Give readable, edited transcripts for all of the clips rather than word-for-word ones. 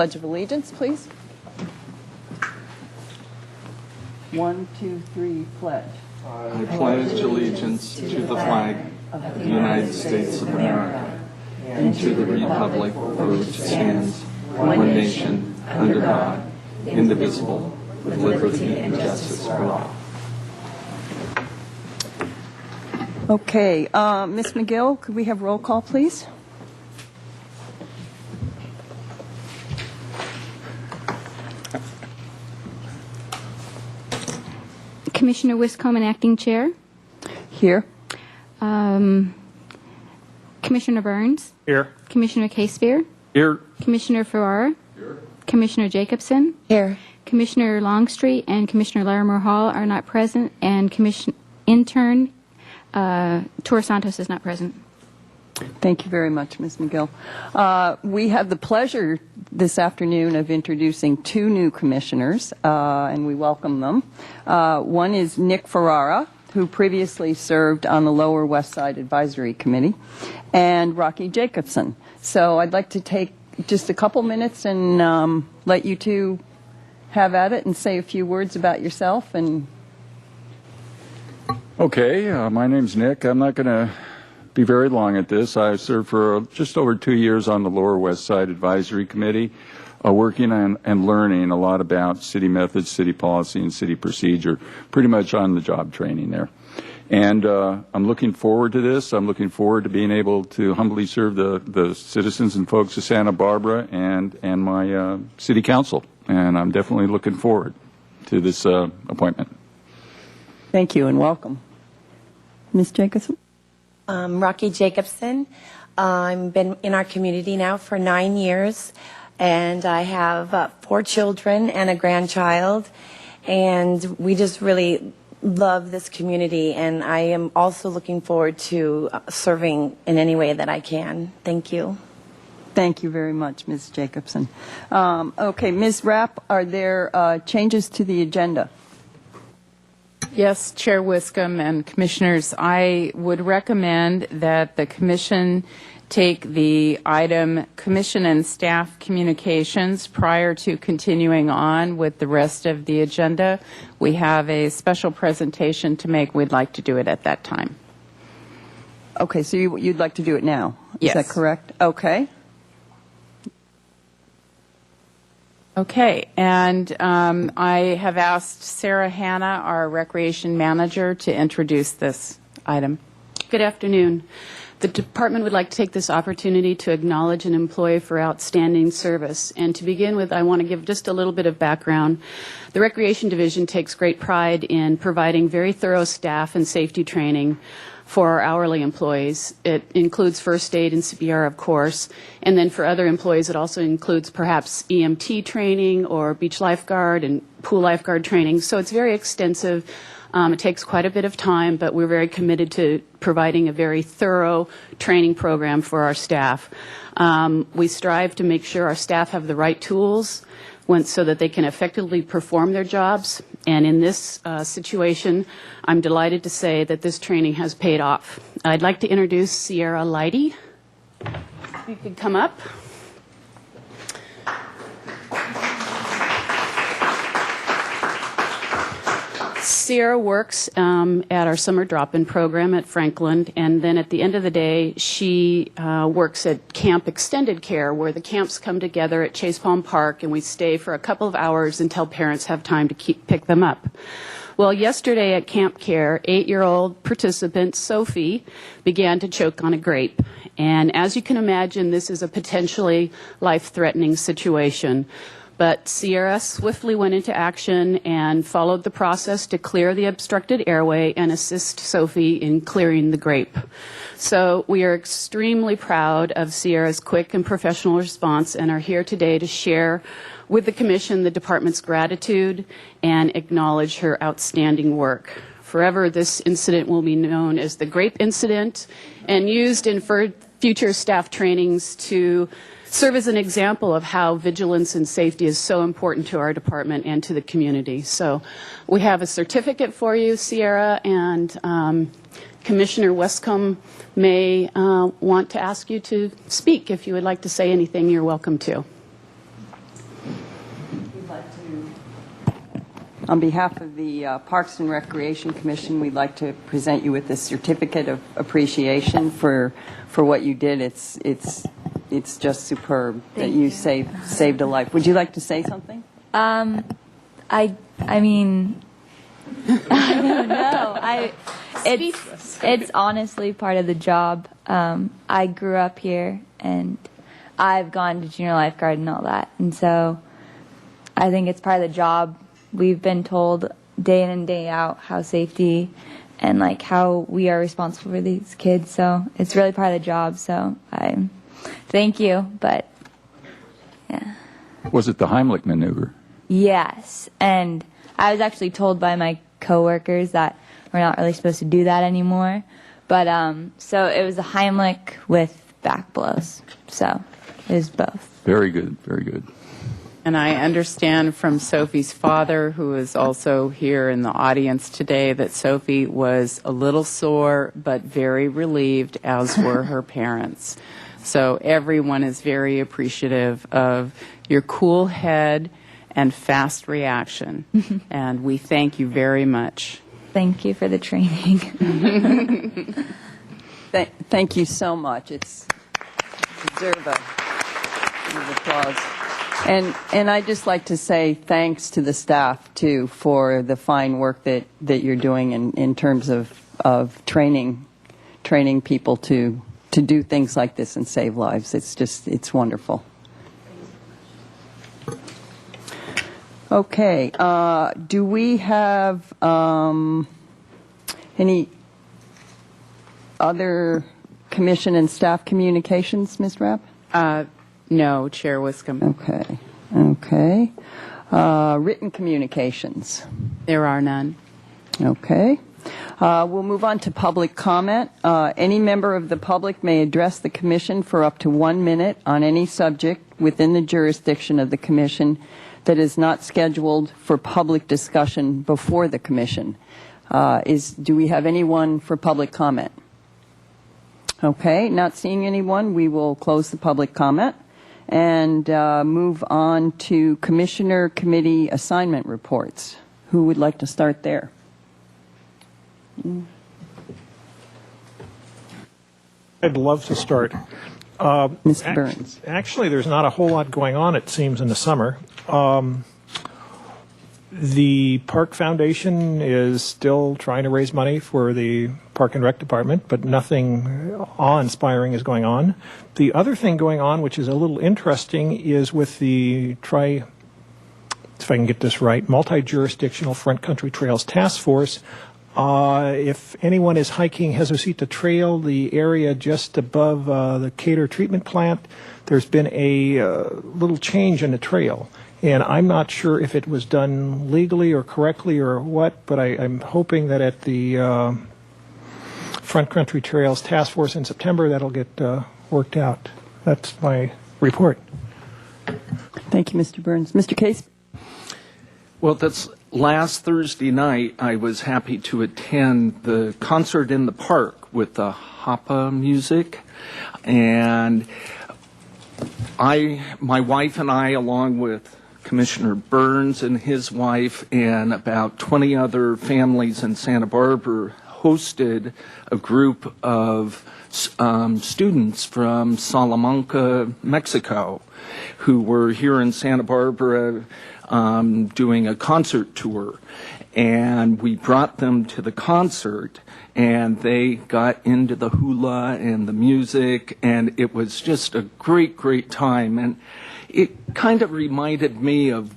Pledge of Allegiance, please. 1, 2, 3, pledge. I pledge allegiance to the flag of the United States of America and to the republic for which it stands, one nation, under God, indivisible, with liberty and justice for all. Okay, Ms. McGill, could we have roll call, please? Commissioner Wiscombe, Acting Chair. Here. Commissioner Burns. Here. Commissioner Casevere. Here. Commissioner Ferrara. Here. Commissioner Jacobson. Here. Commissioner Longstreet and Commissioner Larimer Hall are not present, and Intern Tor Santos is not present. Thank you very much, Ms. McGill. We have the pleasure this afternoon of introducing two new commissioners, and we welcome them. One is Nick Ferrara, who previously served on the Lower West Side Advisory Committee, and Rocky Jacobson. So I'd like to take just a couple minutes and let you two have at it and say a few words about yourself. And Okay, my name's Nick. I'm not going to be very long at this. I served for just over 2 years on the Lower West Side Advisory Committee, working on and learning a lot about city methods, city policy, and city procedure, pretty much on the job training there. And I'm looking forward to this. I'm looking forward to being able to humbly serve the citizens and folks of Santa Barbara and my city council. And I'm definitely looking forward to this appointment. thank you and welcome. Ms. Jacobson? Rocky Jacobson. I've been in our community now for 9 years, and I have 4 children and a grandchild, and we just really love this community, and I am also looking forward to serving in any way that I can. Thank you. Thank you very much, Ms. Jacobson. Okay, Ms. Rapp, are there changes to the agenda? Yes, Chair Wiscombe and Commissioners, I would recommend that the Commission take the item Commission and Staff Communications prior to continuing on with the rest of the agenda. We have a special presentation to make. We'd like to do it at that time. Okay, so you'd like to do it now? Yes. Is that correct? Okay. Okay, and I have asked Sarah Hanna, our Recreation Manager, to introduce this item. Good afternoon. The department would like to take this opportunity to acknowledge an employee for outstanding service. And to begin with, I want to give just a little bit of background. The Recreation Division takes great pride in providing very thorough staff and safety training for our hourly employees. It includes first aid and CPR, of course, and then for other employees it also includes perhaps EMT training or beach lifeguard and pool lifeguard training. So it's very extensive. It takes quite a bit of time, but we're very committed to providing a very thorough training program for our staff. We strive to make sure our staff have the right tools so that they can effectively perform their jobs. And in this situation, I'm delighted to say that this training has paid off. I'd like to introduce Sierra Leidy. If you could come up. Sierra works at our summer drop-in program at Franklin, and then at the end of the day, she works at Camp Extended Care, where the camps come together at Chase Palm Park, and we stay for a couple of hours until parents have time to pick them up. Well, yesterday at Camp Care, 8-year-old participant Sophie began to choke on a grape. And as you can imagine, this is a potentially life-threatening situation. But Sierra swiftly went into action and followed the process to clear the obstructed airway and assist Sophie in clearing the grape. So we are extremely proud of Sierra's quick and professional response and are here today to share with the Commission the Department's gratitude and acknowledge her outstanding work. Forever, this incident will be known as the Grape Incident and used in future staff trainings to serve as an example of how vigilance and safety is so important to our department and to the community. So we have a certificate for you, Sierra, and Commissioner Wiscombe may want to ask you to speak. If you would like to say anything, you're welcome to. On behalf of the Parks and Recreation Commission, we'd like to present you with a certificate of appreciation for what you did. It's just superb that you saved a life. Would you like to say something? I mean, I don't know. It's honestly part of the job. I grew up here, and I've gone to junior lifeguard and all that, and so I think it's part of the job. We've been told day in and day out how safety and like how we are responsible for these kids. So it's really part of the job. So I thank you. But yeah. Was it the Heimlich maneuver? Yes. And I was actually told by my coworkers that we're not really supposed to do that anymore. But so it was a Heimlich with back blows. So it was both. Very good, very good. And I understand from Sophie's father, who is also here in the audience today, that Sophie was a little sore but very relieved, as were her parents. So everyone is very appreciative of your cool head and fast reaction. And we thank you very much. Thank you for the training. Thank you so much. It's deserve an applause. And I'd just like to say thanks to the staff, too, for the fine work that you're doing in terms of training people to do things like this and save lives. It's wonderful. Okay. Do we have any other commission and staff communications, Ms. Rapp? No, Chair Wiscombe. Okay. Written communications. There are none. Okay. We'll move on to public comment. Any member of the public may address the commission for up to 1 minute on any subject within the jurisdiction of the commission that is not scheduled for public discussion before the commission. Do we have anyone for public comment? Okay, not seeing anyone, we will close the public comment and move on to Commissioner Committee assignment reports. Who would like to start there? I'd love to start. Mr. Burns. Actually, there's not a whole lot going on, it seems, in the summer. The Park Foundation is still trying to raise money for the Park and Rec Department, but nothing awe-inspiring is going on. The other thing going on, which is a little interesting, is with the if I can get this right, Multi-Jurisdictional Front Country Trails Task Force. If anyone is hiking Jesucita Trail, the area just above the Cater treatment plant, there's been a little change in the trail. And I'm not sure if it was done legally or correctly or what, but I'm hoping that at the Front Country Trails Task Force in September, that'll get worked out. That's my report. Thank you, Mr. Burns. Mr. Case? Well, that's last Thursday night, I was happy to attend the concert in the park with the Hapa music. And my wife and I, along with Commissioner Burns and his wife and about 20 other families in Santa Barbara, hosted a group of students from Salamanca, Mexico, who were here in Santa Barbara doing a concert tour. And we brought them to the concert, and they got into the hula and the music, and it was just a great, great time. And it kind of reminded me of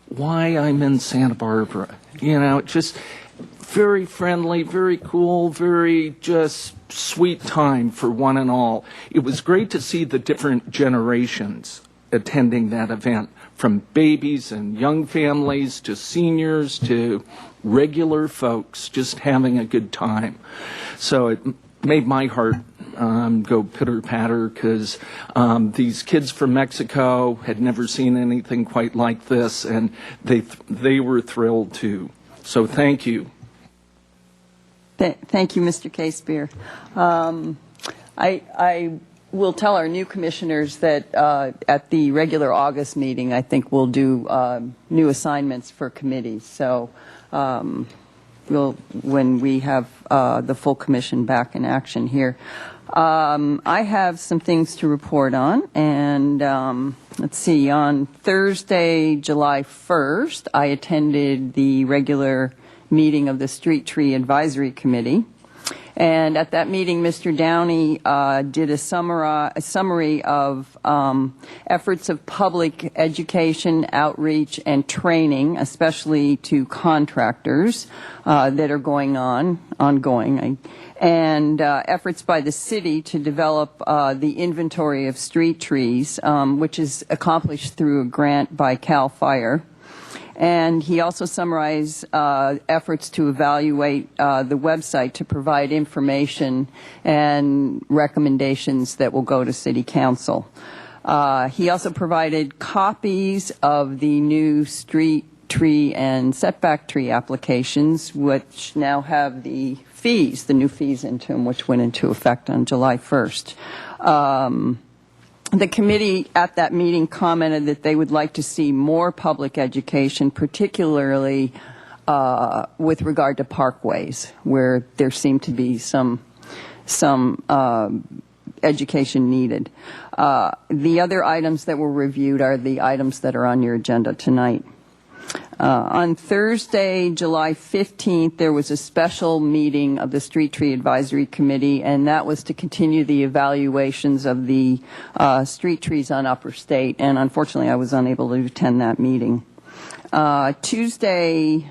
why I'm in Santa Barbara. You know, just very friendly, very cool, very just sweet time for one and all. It was great to see the different generations attending that event, from babies and young families to seniors to regular folks, just having a good time. So it made my heart go pitter-patter, because these kids from Mexico had never seen anything quite like this, and they were thrilled too. So thank you. Thank you, Mr. Casebeer. I we'll tell our new commissioners that at the regular August meeting, I think we'll do new assignments for committees. So when we have the full commission back in action here. I have some things to report on, and let's see, on Thursday, July 1st, I attended the regular meeting of the Street Tree Advisory Committee. And at that meeting, Mr. Downey did a summary of efforts of public education, outreach, and training, especially to contractors that are ongoing, and efforts by the city to develop the inventory of street trees, which is accomplished through a grant by CAL FIRE. And he also summarized efforts to evaluate the website to provide information and recommendations that will go to City Council. He also provided copies of the new street tree and setback tree applications, which now have the new fees into them, which went into effect on July 1st. The committee at that meeting commented that they would like to see more public education, particularly with regard to parkways, where there seemed to be some education needed. The other items that were reviewed are the items that are on your agenda tonight. On Thursday, July 15th, there was a special meeting of the Street Tree Advisory Committee, and that was to continue the evaluations of the street trees on Upper State, and unfortunately I was unable to attend that meeting. Yesterday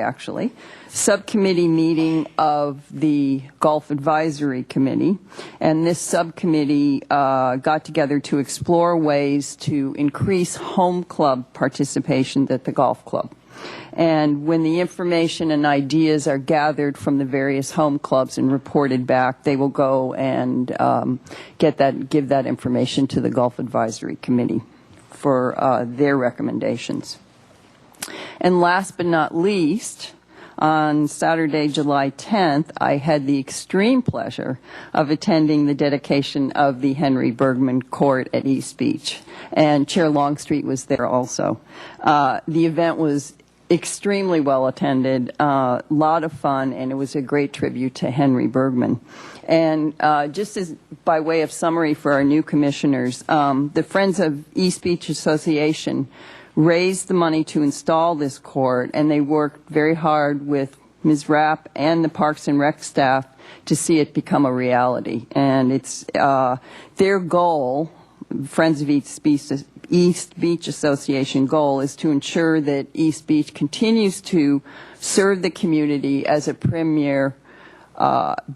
actually, subcommittee meeting of the Golf Advisory Committee, and this subcommittee got together to explore ways to increase home club participation at the golf club. And when the information and ideas are gathered from the various home clubs and reported back, they will go and give that information to the Golf Advisory Committee for their recommendations. And last but not least, on Saturday, July 10th, I had the extreme pleasure of attending the dedication of the Henry Bergman Court at East Beach, and Chair Longstreet was there also. The event was extremely well attended, a lot of fun, and it was a great tribute to Henry Bergman. And just as by way of summary for our new commissioners, the Friends of East Beach Association raised the money to install this court, and they worked very hard with Ms. Rapp and the Parks and Rec staff to see it become a reality. And it's their goal, Friends of East Beach Association goal, is to ensure that East Beach continues to serve the community as a premier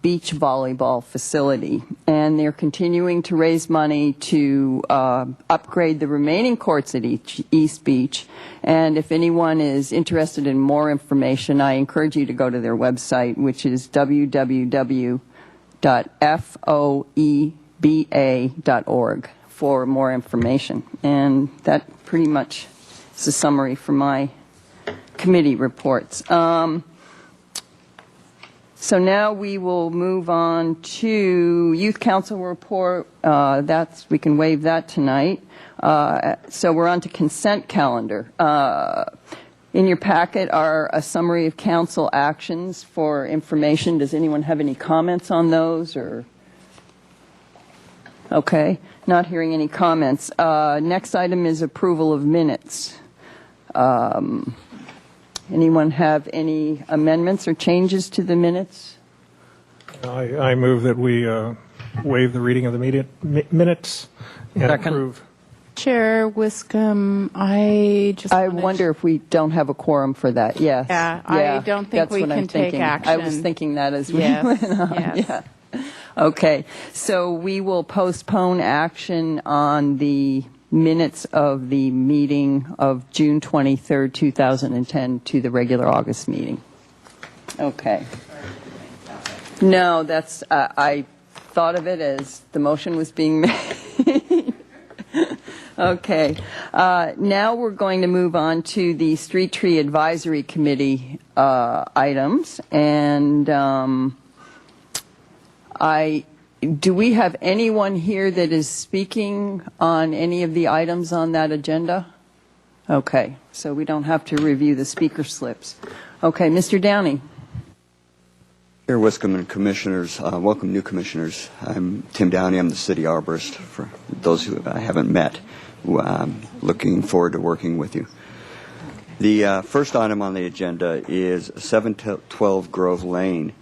beach volleyball facility, and they're continuing to raise money to upgrade the remaining courts at East Beach. And if anyone is interested in more information, I encourage you to go to their website, which is www.foeba.org for more information. And that pretty much is a summary for my committee reports. So now we will move on to Youth Council report. We can waive that tonight. So we're on to consent calendar. In your packet are a summary of council actions for information. Does anyone have any comments on those? Or okay, not hearing any comments. Next item is approval of minutes. Anyone have any amendments or changes to the minutes? I move that we waive the reading of the minutes and approve. Chair Wiscombe, I wonder if we don't have a quorum for that. Yes. Yeah, I don't think that's we what can I'm take thinking. action. I was thinking that as we Yes, went on. yes. Yeah. Okay. So we will postpone action on the minutes of the meeting of June 23rd, 2010 to the regular August meeting. Okay. No, that's, I thought of it as the motion was being made. Okay. Now we're going to move on to the Street Tree Advisory Committee items. And I do we have anyone here that is speaking on any of the items on that agenda? Okay, so we don't have to review the speaker slips. Okay, Mr. Downey. Chair Wiscombe and Commissioners, welcome new Commissioners. I'm Tim Downey. I'm the City Arborist. For those who I haven't met, I'm looking forward to working with you. The first item on the agenda is 712 Grove Lane.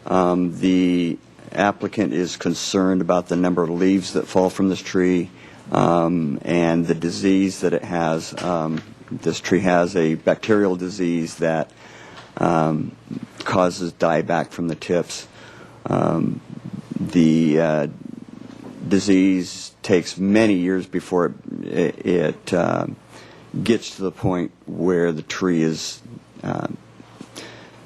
The applicant is concerned about the number of leaves that fall from this tree and the disease that it has. This tree has a bacterial disease that causes dieback from the tips. The disease takes many years before it gets to the point where the tree is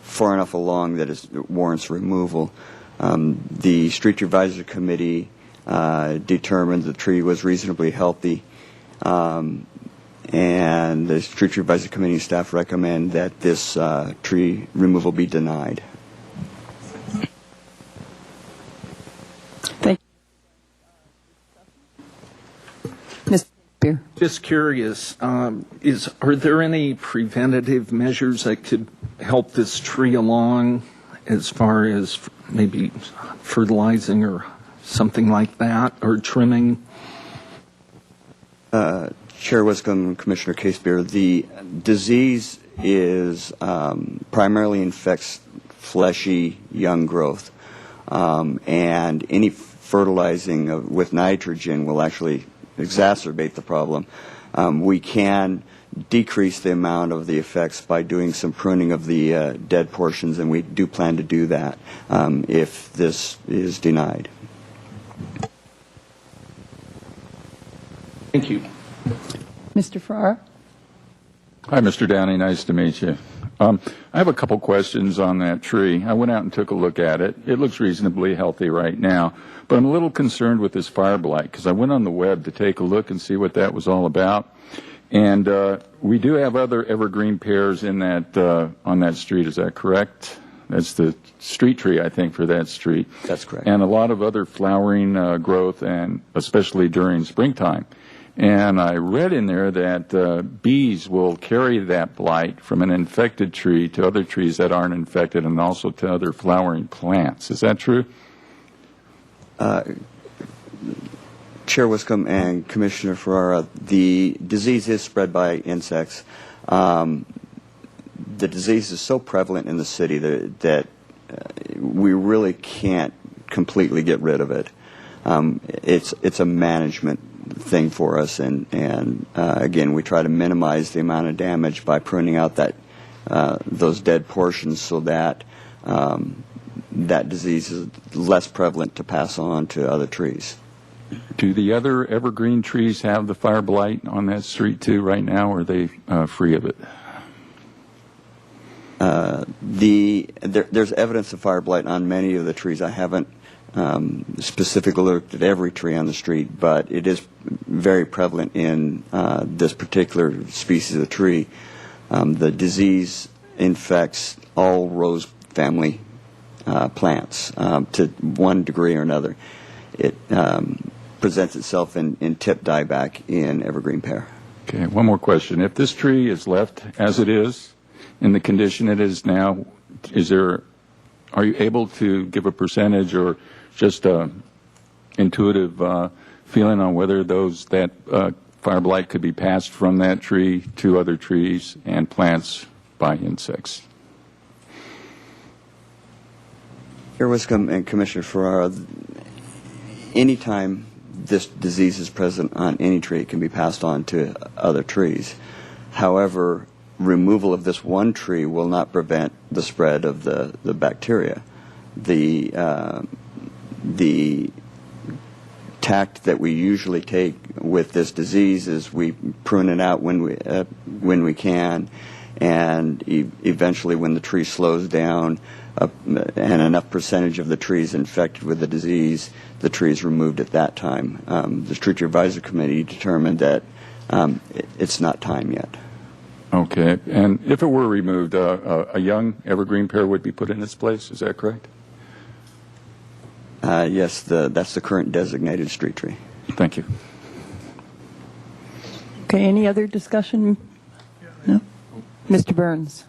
far enough along that it warrants removal. The Street Tree Advisory Committee determined the tree was reasonably healthy, and the Street Tree Advisory Committee staff recommend that this tree removal be denied. Thank you. Mr. Beer. Just curious, are there any preventative measures that could help this tree along as far as maybe fertilizing or something like that, or trimming? Chair Wiscombe, Commissioner Casebeer, the disease is primarily infects fleshy young growth, and any fertilizing with nitrogen will actually exacerbate the problem. We can decrease the amount of the effects by doing some pruning of the dead portions, and we do plan to do that if this is denied. Thank you. Mr. Farrar. Hi, Mr. Downey. Nice to meet you. I have a couple questions on that tree. I went out and took a look at it. It looks reasonably healthy right now, but I'm a little concerned with this fire blight because I went on the web to take a look and see what that was all about. And we do have other evergreen pears in that on that street. Is that correct? That's the street tree, I think, for that street. That's correct. And a lot of other flowering growth, and especially during springtime. And I read in there that bees will carry that blight from an infected tree to other trees that aren't infected, and also to other flowering plants. Is that true? Chair Wiscombe and Commissioner Ferrara, the disease is spread by insects. The disease is so prevalent in the city that we really can't completely get rid of it. It's a management thing for us, and again, we try to minimize the amount of damage by pruning out those dead portions so that that disease is less prevalent to pass on to other trees. Do the other evergreen trees have the fire blight on that street too right now, or are they free of it? There's evidence of fire blight on many of the trees. I haven't specifically looked at every tree on the street, but it is very prevalent in this particular species of tree. The disease infects all rose family plants to one degree or another. It presents itself in tip dieback in evergreen pear. Okay, one more question. If this tree is left as it is, in the condition it is now, are you able to give a percentage or just intuitive feeling on whether that fire blight could be passed from that tree to other trees and plants by insects? Chair Wiscombe and Commissioner Ferrara, anytime this disease is present on any tree, it can be passed on to other trees. However, removal of this one tree will not prevent the spread of the bacteria. The tact that we usually take with this disease is we prune it out when we can, and eventually when the tree slows down and enough percentage of the tree is infected with the disease, the tree is removed at that time. The Street Tree Advisory Committee determined that it's not time yet. Okay, and if it were removed, a young evergreen pear would be put in its place, is that correct? Yes, that's the current designated street tree. Thank you. Okay, any other discussion? No? Mr. Burns?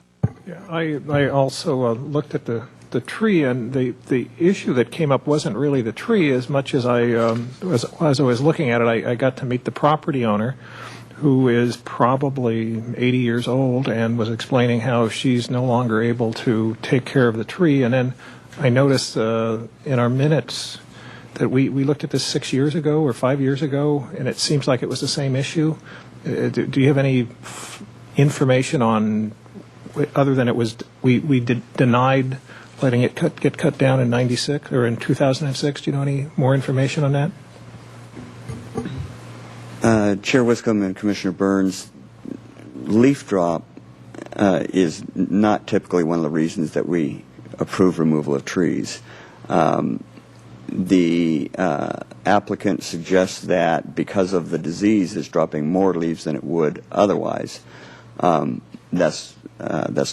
Yeah, I also looked at the tree, and the issue that came up wasn't really the tree as much as as I was looking at it, I got to meet the property owner, who is probably 80 years old, and was explaining how she's no longer able to take care of the tree. And then I noticed in our minutes that we looked at this 6 years ago or 5 years ago, and it seems like it was the same issue. Do you have any information on, other than it was we denied letting it get cut down in 96 or in 2006? Do you know any more information on that? Chair Wiscombe and Commissioner Burns, leaf drop is not typically one of the reasons that we approve removal of trees. The applicant suggests that because of the disease, it's dropping more leaves than it would otherwise. That's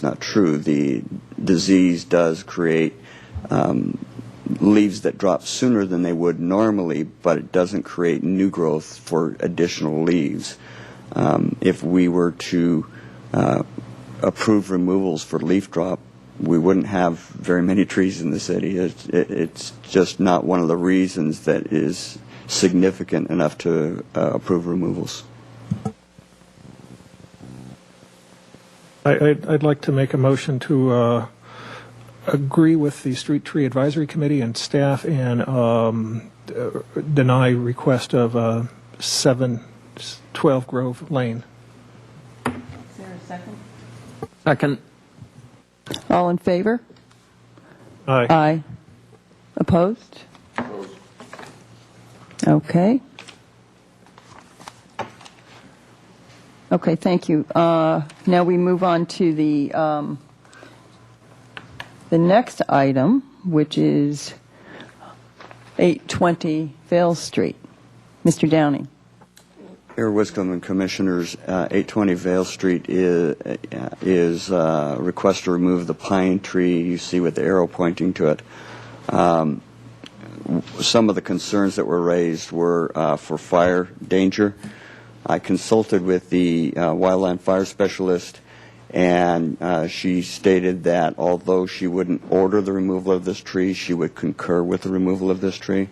not true. The disease does create leaves that drop sooner than they would normally, but it doesn't create new growth for additional leaves. If we were to approve removals for leaf drop, we wouldn't have very many trees in the city. It's just not one of the reasons that is significant enough to approve removals. I'd like to make a motion to agree with the Street Tree Advisory Committee and staff and deny request of 712 Grove Lane. Is there a second? Second. All in favor? Aye. Aye. Opposed? Okay. Okay, thank you. Now we move on to the next item, which is 820 Vale Street. Mr. Downing. Mayor Wiscombe and Commissioners, 820 Vale Street is a request to remove the pine tree you see with the arrow pointing to it. Some of the concerns that were raised were for fire danger. I consulted with the wildland fire specialist, and she stated that although she wouldn't order the removal of this tree, she would concur with the removal of this tree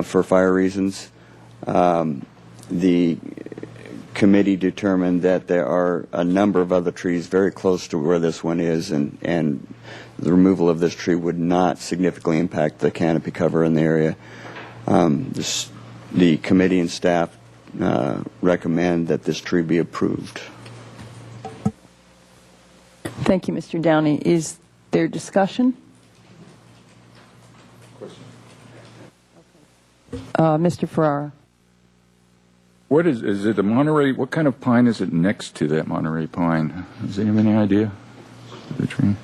for fire reasons. The committee determined that there are a number of other trees very close to where this one is, and the removal of this tree would not significantly impact the canopy cover in the area. The committee and staff recommend that this tree be approved. Thank you, Mr. Downey. Is there discussion? Mr. Ferrara. What is it a Monterey? What kind of pine is it next to that Monterey pine? Does anyone have any idea? The tree.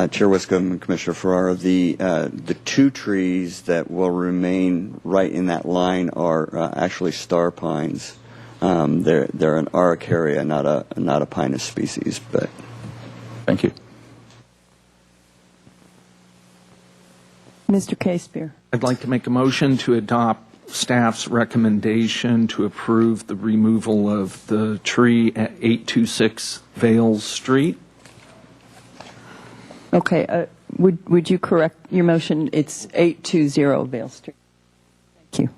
Chair Wiscombe and Commissioner Ferrara, the two trees that will remain right in that line are actually star pines. They're an Araucaria, not a pinus species. But thank you. Mr. Casebeer. I'd like to make a motion to adopt staff's recommendation to approve the removal of the tree at 826 Vale Street. Okay. Would you correct your motion? It's 820 Vale Street. Thank you.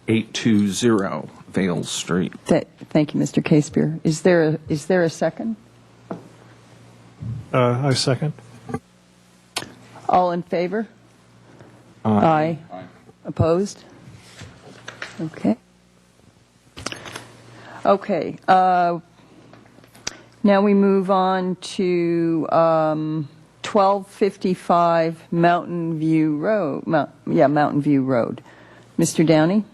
820 Vale Street. Thank you, Mr. Casebeer. Is there a second? I second. All in favor? Aye. Opposed? Okay. Okay. Now we move on to 1255 Mountain View Road. Mountain View Road. Mr. Downey?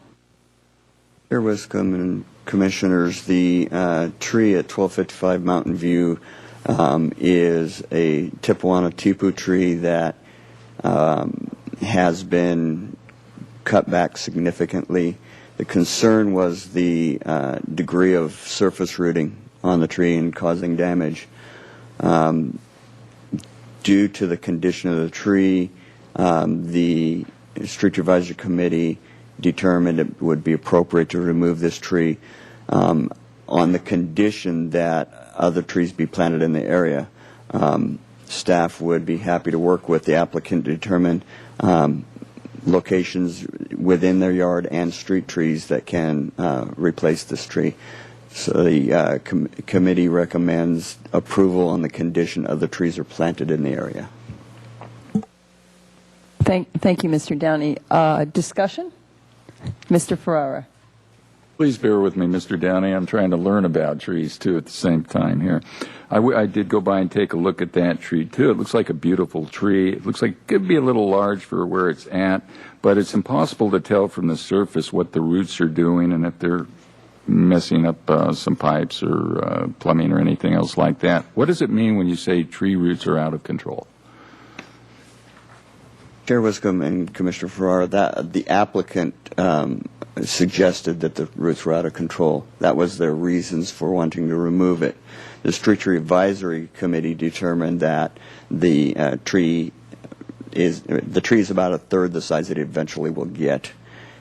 Chair Wiscombe and Commissioners, the tree at 1255 Mountain View is a Tipuana tipu tree that has been cut back significantly. The concern was the degree of surface rooting on the tree and causing damage. Due to the condition of the tree, the Street Advisory Committee determined it would be appropriate to remove this tree on the condition that other trees be planted in the area. Staff would be happy to work with the applicant to determine locations within their yard and street trees that can replace this tree. So the committee recommends approval on the condition other trees are planted in the area. Thank you, Mr. Downey. Discussion? Mr. Ferrara. Please bear with me, Mr. Downey. I'm trying to learn about trees, too, at the same time here. I did go by and take a look at that tree, too. It looks like a beautiful tree. It looks like it could be a little large for where it's at, but it's impossible to tell from the surface what the roots are doing and if they're messing up some pipes or plumbing or anything else like that. What does it mean when you say tree roots are out of control? Chair Wiscombe and Commissioner Ferrara, that the applicant suggested that the roots were out of control. That was their reasons for wanting to remove it. The Street Tree Advisory Committee determined that the tree is about a third the size it eventually will get.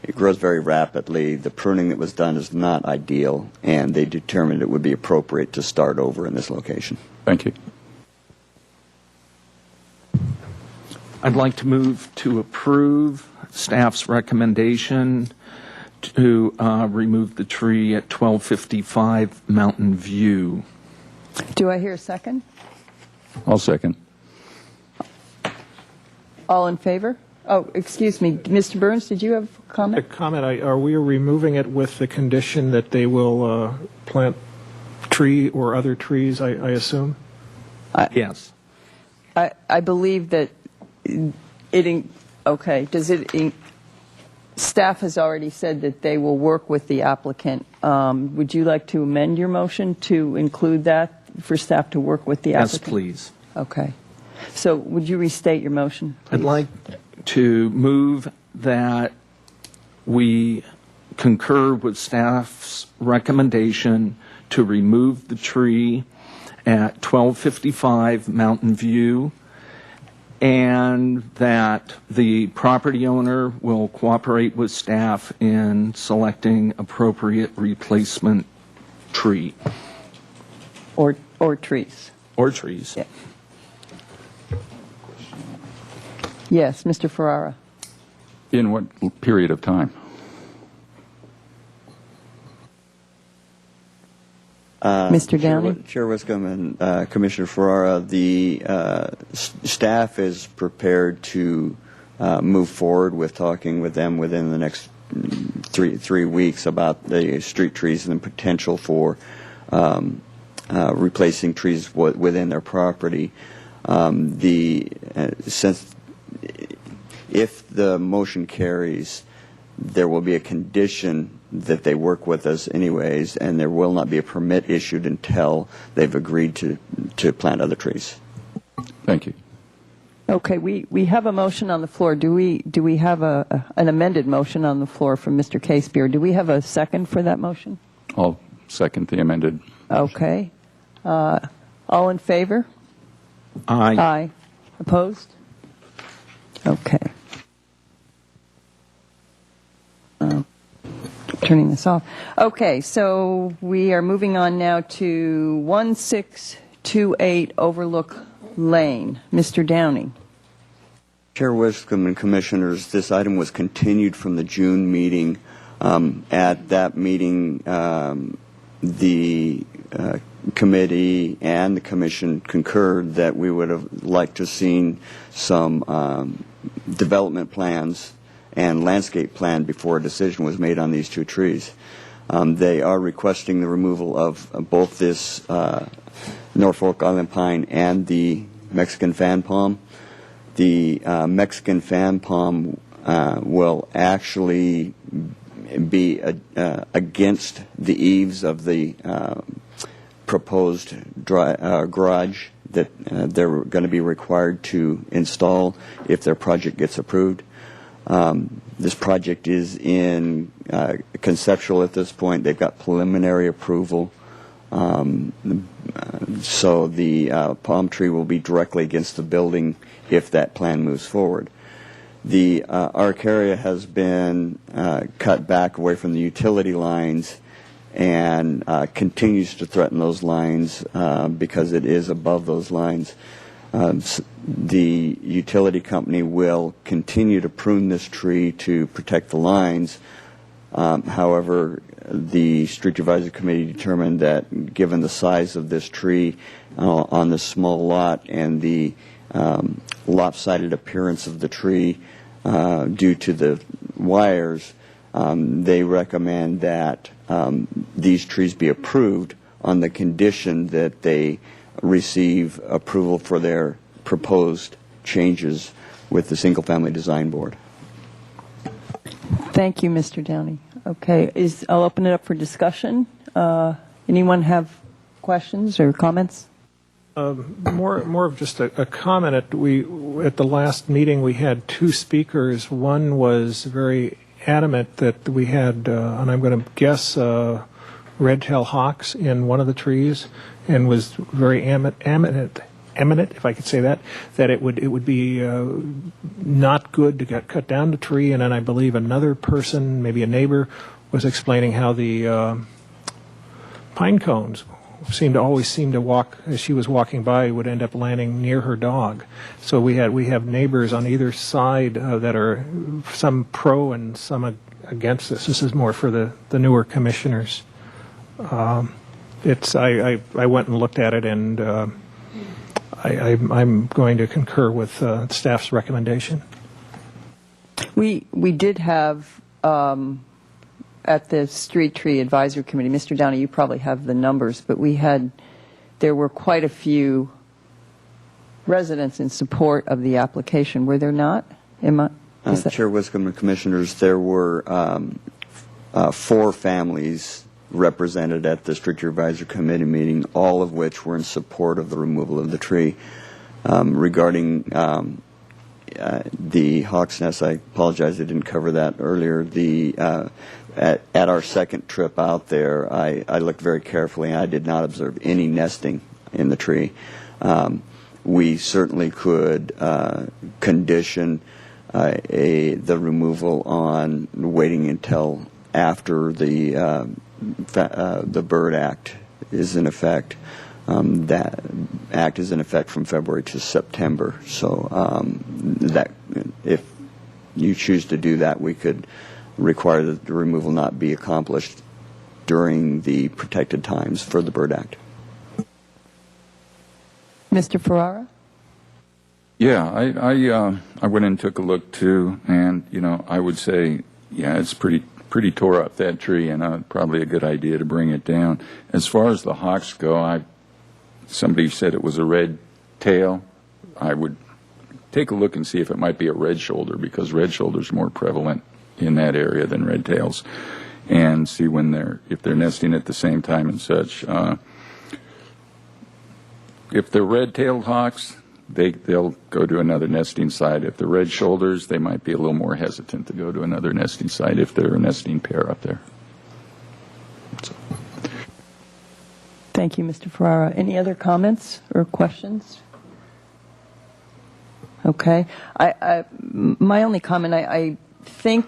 It grows very rapidly. The pruning that was done is not ideal, and they determined it would be appropriate to start over in this location. Thank you. I'd like to move to approve staff's recommendation to remove the tree at 1255 Mountain View. Do I hear a second? I'll second. All in favor? Oh, excuse me. Mr. Burns, did you have a A comment? comment, are we removing it with the condition that they will plant tree or other trees, I assume? Yes. I believe that okay, staff has already said that they will work with the applicant. Would you like to amend your motion to include that for staff to work with the Yes, applicant? please. Okay. So would you restate your motion, please? I'd like to move that we concur with staff's recommendation to remove the tree at 1255 Mountain View, and that the property owner will cooperate with staff in selecting appropriate replacement tree. Or trees. Or trees. Yeah. Yes, Mr. Ferrara. In what period of time? Mr. Downey? Chair Wiscombe and Commissioner Ferrara, the staff is prepared to move forward with talking with them within the next three weeks about the street trees and the potential for replacing trees within their property. Since if the motion carries, there will be a condition that they work with us anyways, and there will not be a permit issued until they've agreed to plant other trees. Thank you. Okay, we have a motion on the floor. Do we have an amended motion on the floor from Mr. Casebeer? Do we have a second for that motion? I'll second the amended. Okay. All in favor? Aye. Aye. Opposed? Okay. Turning this off. Okay, so we are moving on now to 1628 Overlook Lane. Mr. Downing. Chair Wiscombe and Commissioners, this item was continued from the June meeting. At that meeting, the committee and the commission concurred that we would have liked to have seen some development plans and landscape plan before a decision was made on these two trees. They are requesting the removal of both this Norfolk Island pine and the Mexican fan palm. The Mexican fan palm will actually be against the eaves of the proposed garage that they're going to be required to install if their project gets approved. This project is in conceptual at this point. They've got preliminary approval. So the palm tree will be directly against the building if that plan moves forward. The ARC area has been cut back away from the utility lines and continues to threaten those lines because it is above those lines. The utility company will continue to prune this tree to protect the lines. However, the Street Advisory Committee determined that given the size of this tree on this small lot and the lopsided appearance of the tree due to the wires, they recommend that these trees be approved on the condition that they receive approval for their proposed changes with the Single Family Design Board. Thank you, Mr. Downey. Okay, I'll open it up for discussion. Anyone have questions or comments? More of just a comment. At the last meeting, we had two speakers. One was very adamant that we had, and I'm going to guess, red-tailed hawks in one of the trees, and was very eminent, if I could say that it would be not good to cut down the tree. And then I believe another person, maybe a neighbor, was explaining how the pine cones always seem to walk, as she was walking by, would end up landing near her dog. So we have neighbors on either side that are some pro and some against this. This is more for the newer commissioners. I went and looked at it, and I'm going to concur with staff's recommendation. We did have at the Street Tree Advisory Committee, Mr. Downey, you probably have the numbers, but there were quite a few residents in support of the application. Were there not? Chair Wiscombe and Commissioners, there were 4 families represented at the Street Tree Advisory Committee meeting, all of which were in support of the removal of the tree. Regarding the hawk's nest, I apologize I didn't cover that earlier. At our second trip out there, I looked very carefully, and I did not observe any nesting in the tree. We certainly could condition the removal on waiting until after the Bird Act is in effect. That act is in effect from February to September. So that if you choose to do that, we could require that the removal not be accomplished during the protected times for the Bird Act. Mr. Ferrara? Yeah, I went and took a look too, and I would say, yeah, it's pretty tore up, that tree, and probably a good idea to bring it down. As far as the hawks go, somebody said it was a red tail. I would take a look and see if it might be a red shoulder, because red shoulder's more prevalent in that area than red tails, and see if they're nesting at the same time and such. If they're red-tailed hawks, they'll go to another nesting site. If they're red shoulders, they might be a little more hesitant to go to another nesting site if they're a nesting pair up there. Thank you, Mr. Ferrara. Any other comments or questions? Okay. My only comment, I think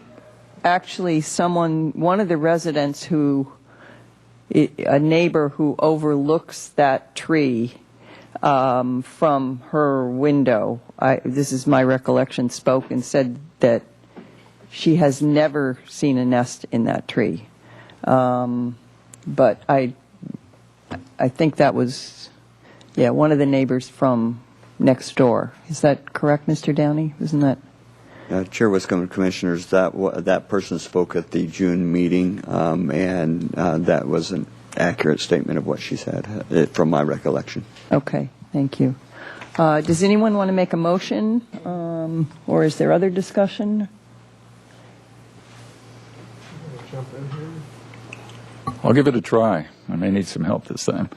actually one of the residents a neighbor who overlooks that tree from her window, this is my recollection, spoke and said that she has never seen a nest in that tree. But I think that was, one of the neighbors from next door. Is that correct, Mr. Downey? Isn't that? Chair Wiscombe and Commissioners, that person spoke at the June meeting, and that was an accurate statement of what she said, from my recollection. Okay, thank you. Does anyone want to make a motion, or is there other discussion? I'll give it a try. I may need some help this time.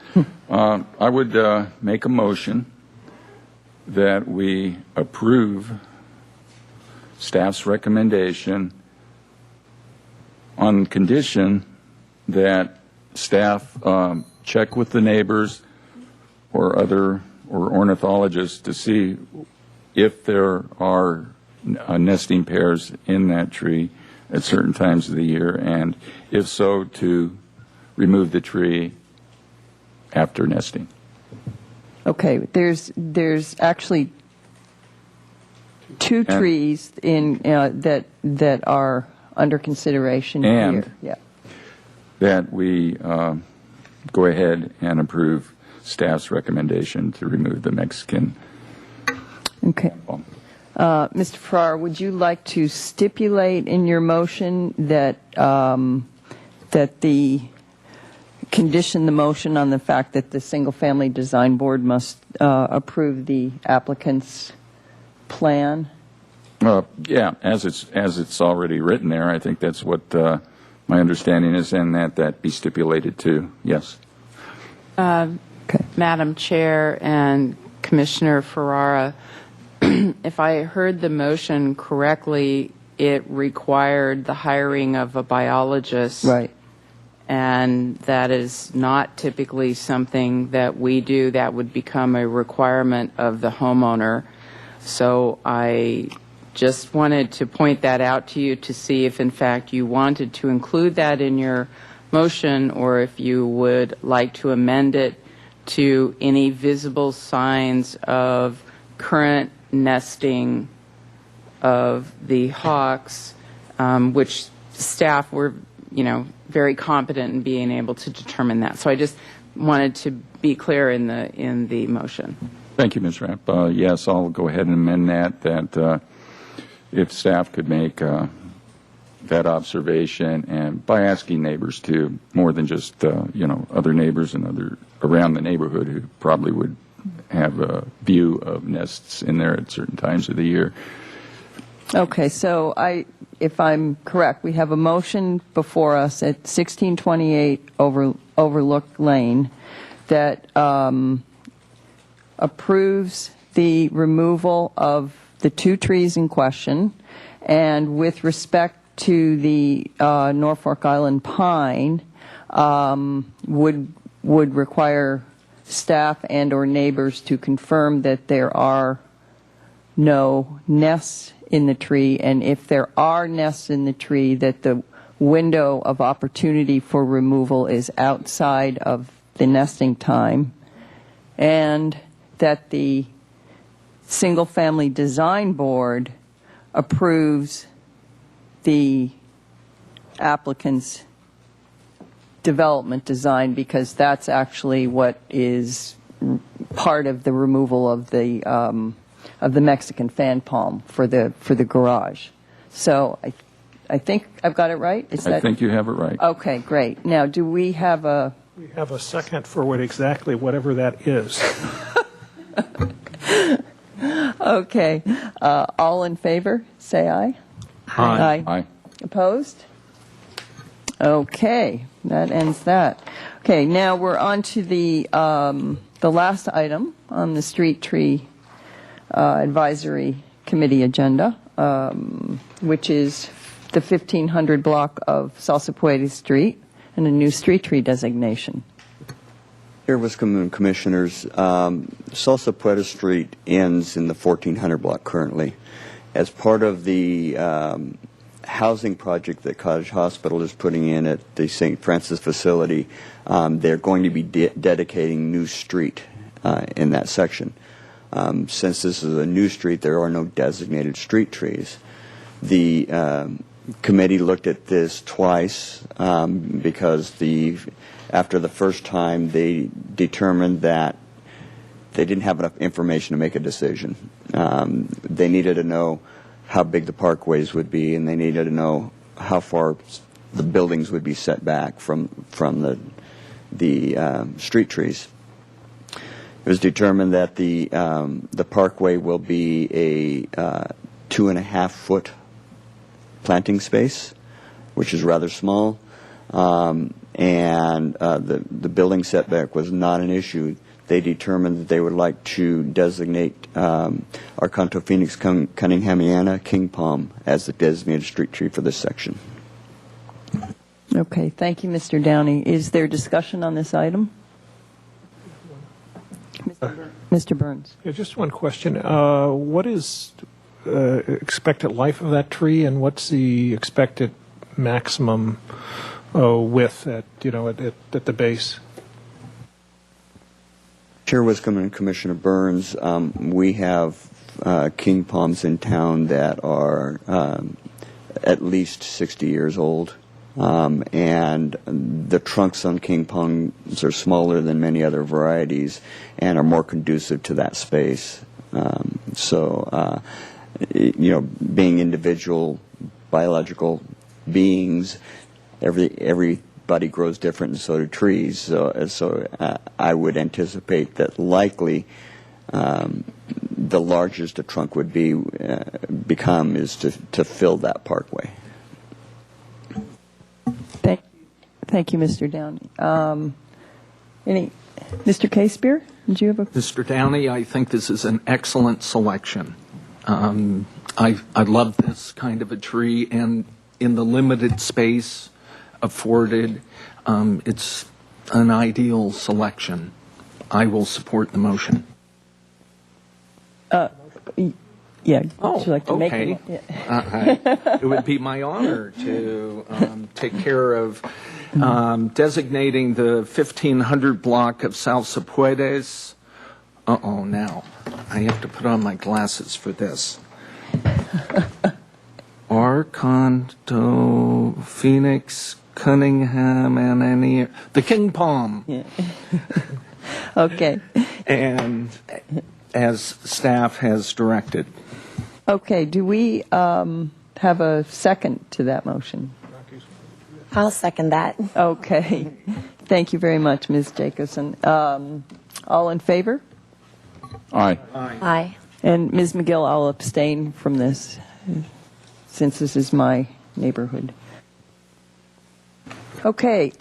I would make a motion that we approve staff's recommendation on condition that staff check with the neighbors or ornithologists to see if there are nesting pairs in that tree at certain times of the year, and if so, to remove the tree after nesting. Okay, there's actually two trees in that are under consideration And here. Yeah. that we go ahead and approve staff's recommendation to remove the Mexican Okay. palm. Mr. Farrar, would you like to stipulate in your motion that the condition the motion on the fact that the single-family design board must approve the applicant's plan? Yeah, as it's already written there, I think that's what my understanding is, and that be stipulated too. Yes. Madam Chair and Commissioner Ferrara, if I heard the motion correctly, it required the hiring of a biologist. Right. And that is not typically something that we do. That would become a requirement of the homeowner. So I just wanted to point that out to you to see if, in fact, you wanted to include that in your motion, or if you would like to amend it to any visible signs of current nesting of the hawks, which staff were, very competent in being able to determine that. So I just wanted to be clear in the motion. Thank you, Ms. Rapp. Yes, I'll go ahead and amend that if staff could make that observation, and by asking neighbors too, more than just, other neighbors and other around the neighborhood who probably would have a view of nests in there at certain times of the year. Okay, so if I'm correct, we have a motion before us at 1628 Overlook Lane that approves the removal of the two trees in question, and with respect to the Norfolk Island pine, would require staff and or neighbors to confirm that there are no nests in the tree, and if there are nests in the tree, that the window of opportunity for removal is outside of the nesting time, and that the single-family design board approves the applicant's development design, because that's actually what is part of the removal of the Mexican fan palm for the garage. So I think I've got it right. I think you have it right. Okay, great. Now, do we have a? We have a second for whatever that is. Okay. All in favor, say aye. Aye. Aye. Opposed? Okay, that ends that. Okay, now we're on to the last item on the Street Tree Advisory Committee agenda, which is the 1500 block of Salsapuede Street and a new street tree designation. Here, Wisconsin Commissioners, Salsapuede Street ends in the 1400 block currently. As part of the housing project that Cottage Hospital is putting in at the St. Francis facility, they're going to be dedicating new street in that section. Since this is a new street, there are no designated street trees. The committee looked at this twice because after the first time they determined that they didn't have enough information to make a decision. They needed to know how big the parkways would be, and they needed to know how far the buildings would be set back from the street trees. It was determined that the parkway will be a 2.5-foot planting space, which is rather small, and the building setback was not an issue. They determined that they would like to designate Arcanto Phoenix Cunninghamiana King Palm as the designated street tree for this section. Okay, thank you, Mr. Downey. Is there discussion on this item? Mr. Burns. Yeah, just one question. What is expected life of that tree, and what's the expected maximum width at the base? Chair Wiscombe and Commissioner Burns, we have king palms in town that are at least 60 years old. And the trunks on king palms are smaller than many other varieties and are more conducive to that space. Being individual biological beings, everybody grows different, and so do trees. So I would anticipate that likely the largest the trunk would become is to fill that parkway. Thank you, Mr. Downey. Mr. Casebeer, did you have a? Mr. Downey, I think this is an excellent selection. I love this kind of a tree, and in the limited space afforded, it's an ideal selection. I will support the motion. Yeah. Oh, would you like to okay. make it? It would be my honor to take care of designating the 1500 block of South Cepuedes. Now I have to put on my glasses for this. Arcanto, Phoenix, Cunningham, and any the king palm. Yeah. Okay. And as staff has directed. Okay. Do we have a second to that motion? I'll second that. Okay. Thank you very much, Ms. Jacobson. All in favor? Aye. Aye. And Ms. McGill, I'll abstain from this since this is my neighborhood. Okay.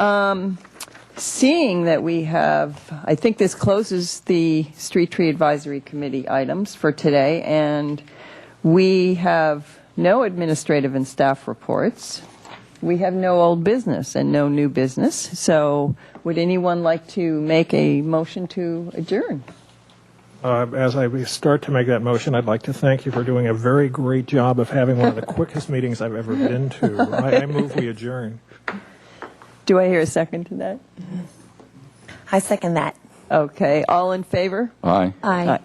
Seeing that we have, I think this closes the Street Tree Advisory Committee items for today, and we have no administrative and staff reports. We have no old business and no new business. So would anyone like to make a motion to adjourn? As I start to make that motion, I'd like to thank you for doing a very great job of having one of the quickest meetings I've ever been to. I move we adjourn. Do I hear a second to that? I second that. Okay. All in favor? Aye. Aye.